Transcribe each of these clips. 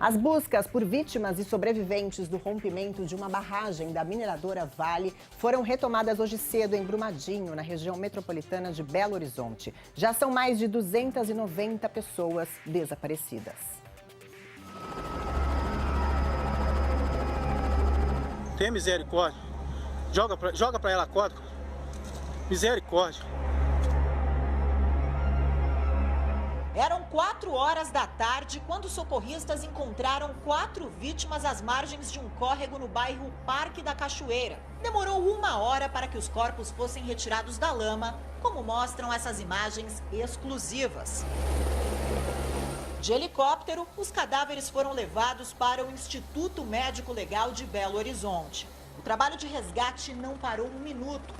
As buscas por vítimas e sobreviventes do rompimento de uma barragem da mineradora Vale foram retomadas hoje cedo em Brumadinho, na região metropolitana de Belo Horizonte. Já são mais de 290 pessoas desaparecidas. Tem misericórdia. Joga pra ela a corda. Misericórdia. Eram 4 horas da tarde quando socorristas encontraram 4 vítimas às margens de um córrego no bairro Parque da Cachoeira. Demorou 1 hora para que os corpos fossem retirados da lama, como mostram essas imagens exclusivas. De helicóptero, os cadáveres foram levados para o Instituto Médico Legal de Belo Horizonte. O trabalho de resgate não parou um minuto.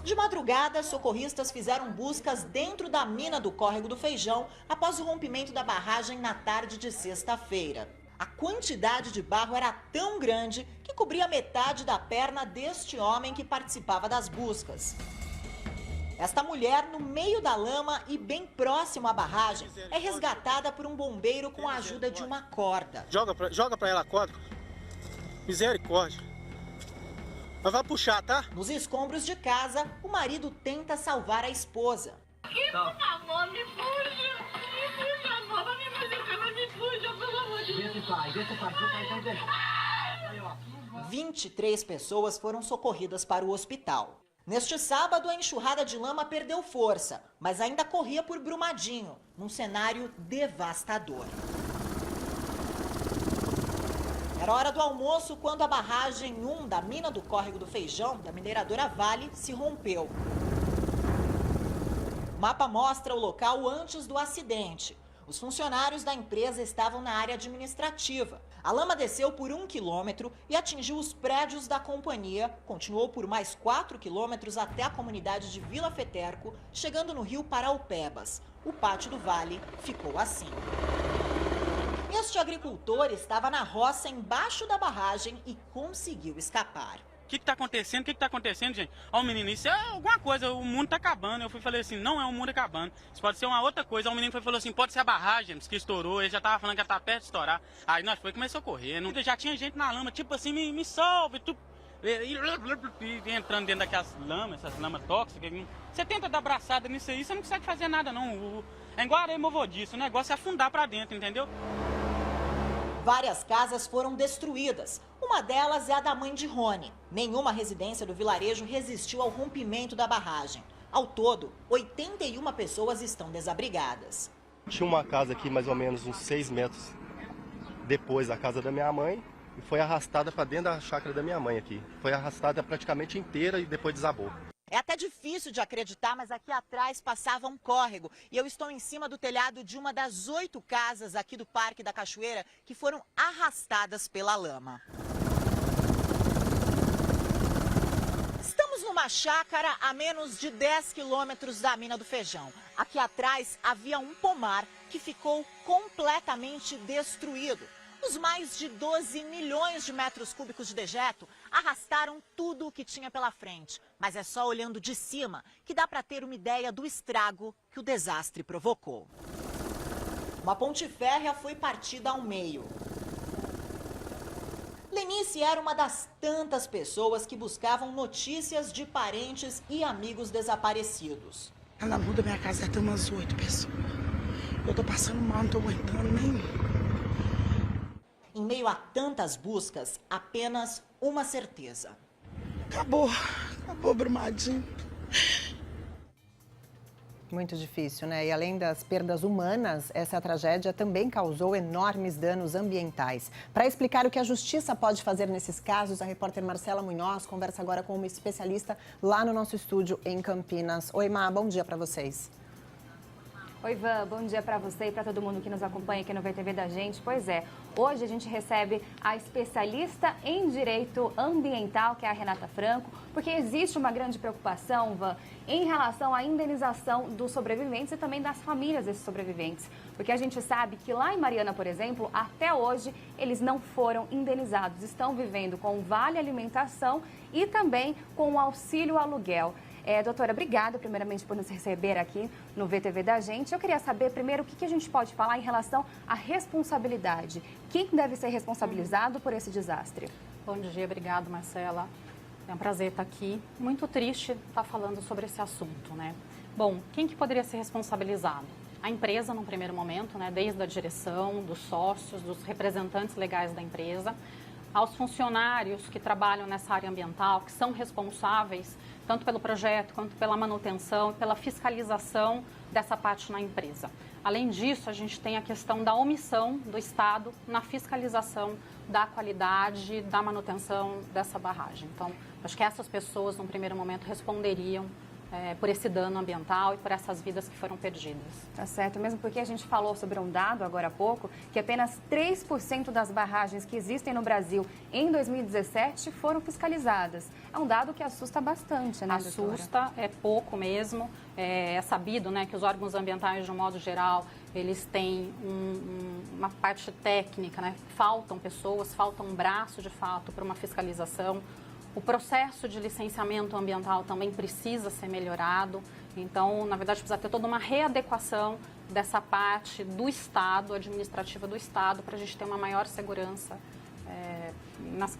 De madrugada, socorristas fizeram buscas dentro da mina do Córrego do Feijão após o rompimento da barragem na tarde de sexta-feira. A quantidade de barro era tão grande que cobria metade da perna deste homem que participava das buscas. Esta mulher, no meio da lama e bem próximo à barragem, é resgatada por um bombeiro com a ajuda de uma corda. Joga pra ela a corda. Misericórdia. Mas vai puxar, tá? Nos escombros de casa, o marido tenta salvar a esposa. Que por favor, me fuja! Me fuja, amor, vai me fazer cama, me fuja, pelo amor de Deus. Deixa o pai. 23 pessoas foram socorridas para o hospital. Neste sábado, a enxurrada de lama perdeu força, mas ainda corria por Brumadinho, num cenário devastador. Era hora do almoço quando a barragem 1 da mina do Córrego do Feijão, da mineradora Vale, se rompeu. O mapa mostra o local antes do acidente. Os funcionários da empresa estavam na área administrativa. A lama desceu por 1 quilômetro e atingiu os prédios da companhia, continuou por mais 4 quilômetros até a comunidade de Vila Feterco, chegando no rio Paraupebas. O pátio do Vale ficou assim. Este agricultor estava na roça embaixo da barragem e conseguiu escapar. O que está acontecendo? O que está acontecendo, gente? Ó, o menino, isso é alguma coisa, o mundo está acabando. Eu falei assim, não é o mundo acabando, isso pode ser uma outra coisa. Aí o menino falou assim, pode ser a barragem que estourou, ele já estava falando que ela estava perto de estourar. Aí nós começou a correr, já tinha gente na lama, tipo assim, me salve, e entrando dentro daquelas lamas, essas lamas tóxicas. Você tenta dar abraçada nisso aí, você não consegue fazer nada não. É igual areia movediça, o negócio é afundar para dentro, entendeu? Várias casas foram destruídas. Uma delas é a da mãe de Rony. Nenhuma residência do vilarejo resistiu ao rompimento da barragem. Ao todo, 81 pessoas estão desabrigadas. Tinha uma casa aqui mais ou menos uns 6 metros depois da casa da minha mãe e foi arrastada para dentro da chácara da minha mãe aqui. Foi arrastada praticamente inteira e depois desabou. É até difícil de acreditar, mas aqui atrás passava um córrego e eu estou em cima do telhado de uma das 8 casas aqui do Parque da Cachoeira que foram arrastadas pela lama. Estamos numa chácara a menos de 10 quilômetros da mina do Feijão. Aqui atrás havia um pomar que ficou completamente destruído. Os mais de 12 milhões de metros cúbicos de dejeto arrastaram tudo o que tinha pela frente. Mas é só olhando de cima que dá para ter uma ideia do estrago que o desastre provocou. Uma ponte férrea foi partida ao meio. Lenice era uma das tantas pessoas que buscavam notícias de parentes e amigos desaparecidos. Na rua da minha casa tem umas 8 pessoas. Eu tô passando mal, não tô aguentando nem... Em meio a tantas buscas, apenas uma certeza. Acabou Brumadinho. Muito difícil, né? E além das perdas humanas, essa tragédia também causou enormes danos ambientais. Para explicar o que a justiça pode fazer nesses casos, a repórter Marcela Munhoz conversa agora com uma especialista lá no nosso estúdio em Campinas. Oi, Má, bom dia para vocês. Oi, Ivan, bom dia para você e para todo mundo que nos acompanha aqui no VTV da gente. Pois é, hoje a gente recebe a especialista em direito ambiental, que é a Renata Franco, porque existe uma grande preocupação, Ivan, em relação à indenização dos sobreviventes e também das famílias desses sobreviventes. Porque a gente sabe que lá em Mariana, por exemplo, até hoje eles não foram indenizados, estão vivendo com o vale alimentação e também com o auxílio aluguel. Doutora, obrigada primeiramente por nos receber aqui no VTV da gente. Eu queria saber primeiro o que a gente pode falar em relação à responsabilidade. Quem deve ser responsabilizado por esse desastre? Bom dia, obrigado, Marcela. É um prazer estar aqui. Muito triste estar falando sobre esse assunto, né? Bom, quem que poderia ser responsabilizado? A empresa, no primeiro momento, né, desde a direção, dos sócios, dos representantes legais da empresa, aos funcionários que trabalham nessa área ambiental, que são responsáveis tanto pelo projeto, quanto pela manutenção, pela fiscalização dessa parte na empresa. Além disso, a gente tem a questão da omissão do Estado na fiscalização da qualidade, da manutenção dessa barragem. Então, acho que essas pessoas, no primeiro momento, responderiam por esse dano ambiental e por essas vidas que foram perdidas. Tá certo, mesmo porque a gente falou sobre um dado agora há pouco, que apenas 3% das barragens que existem no Brasil em 2017 foram fiscalizadas. É um dado que assusta bastante, né, doutora? Assusta, é pouco mesmo. É sabido, né, que os órgãos ambientais, de um modo geral, eles têm uma parte técnica, né? Faltam pessoas, falta um braço, de fato, para uma fiscalização. O processo de licenciamento ambiental também precisa ser melhorado. Então, na verdade, precisa ter toda uma readequação dessa parte do Estado, administrativa do Estado, para a gente ter uma maior segurança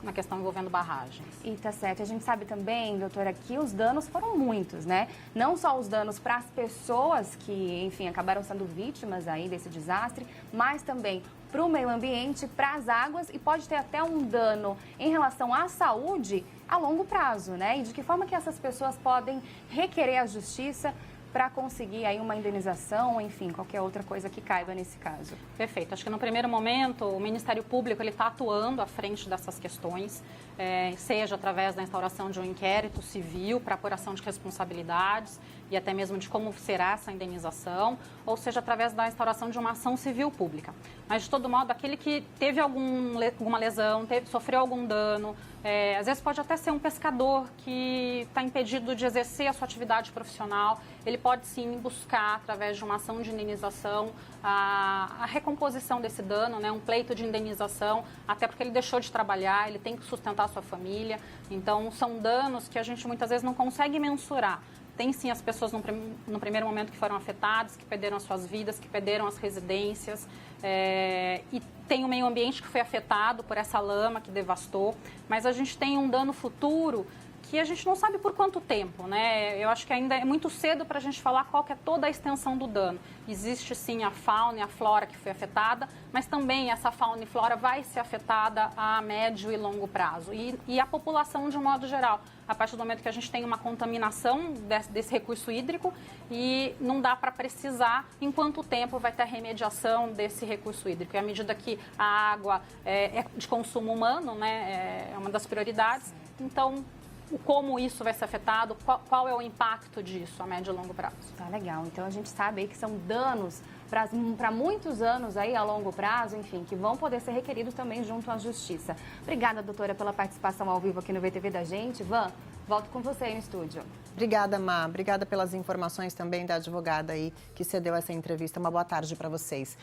na questão envolvendo barragens. E tá certo. A gente sabe também, doutora, que os danos foram muitos, né? Não só os danos para as pessoas que, enfim, acabaram sendo vítimas aí desse desastre, mas também para o meio ambiente, para as águas e pode ter até um dano em relação à saúde a longo prazo, né? E de que forma que essas pessoas podem requerer a justiça para conseguir aí uma indenização, enfim, qualquer outra coisa que caiba nesse caso. Perfeito. Acho que no primeiro momento o Ministério Público ele está atuando à frente dessas questões, seja através da instauração de um inquérito civil para apuração de responsabilidades e até mesmo de como será essa indenização, ou seja através da instauração de uma ação civil pública. Mas de todo modo, aquele que teve alguma lesão, sofreu algum dano, às vezes pode até ser um pescador que está impedido de exercer a sua atividade profissional, ele pode sim buscar, através de uma ação de indenização, a recomposição desse dano, né, um pleito de indenização, até porque ele deixou de trabalhar, ele tem que sustentar a sua família. Então, são danos que a gente muitas vezes não consegue mensurar. Tem sim as pessoas no primeiro momento que foram afetadas, que perderam as suas vidas, que perderam as residências, e tem o meio ambiente que foi afetado por essa lama que devastou, mas a gente tem um dano futuro que a gente não sabe por quanto tempo, né? Eu acho que ainda é muito cedo para a gente falar qual que é toda a extensão do dano. Existe sim a fauna e a flora que foi afetada, mas também essa fauna e flora vai ser afetada a médio e longo prazo. E a população de um modo geral, a partir do momento que a gente tem uma contaminação desse recurso hídrico e não dá para precisar em quanto tempo vai ter a remediação desse recurso hídrico. E à medida que a água é de consumo humano, né, é uma das prioridades, então como isso vai ser afetado, qual é o impacto disso a médio e longo prazo. Tá legal, então a gente sabe aí que são danos para muitos anos aí a longo prazo, enfim, que vão poder ser requeridos também junto à Justiça. Obrigada, doutora, pela participação ao vivo aqui no VTV da gente. Van, volto com você aí no estúdio. Obrigada, Má. Obrigada pelas informações também da advogada aí que cedeu essa entrevista. Uma boa tarde para vocês.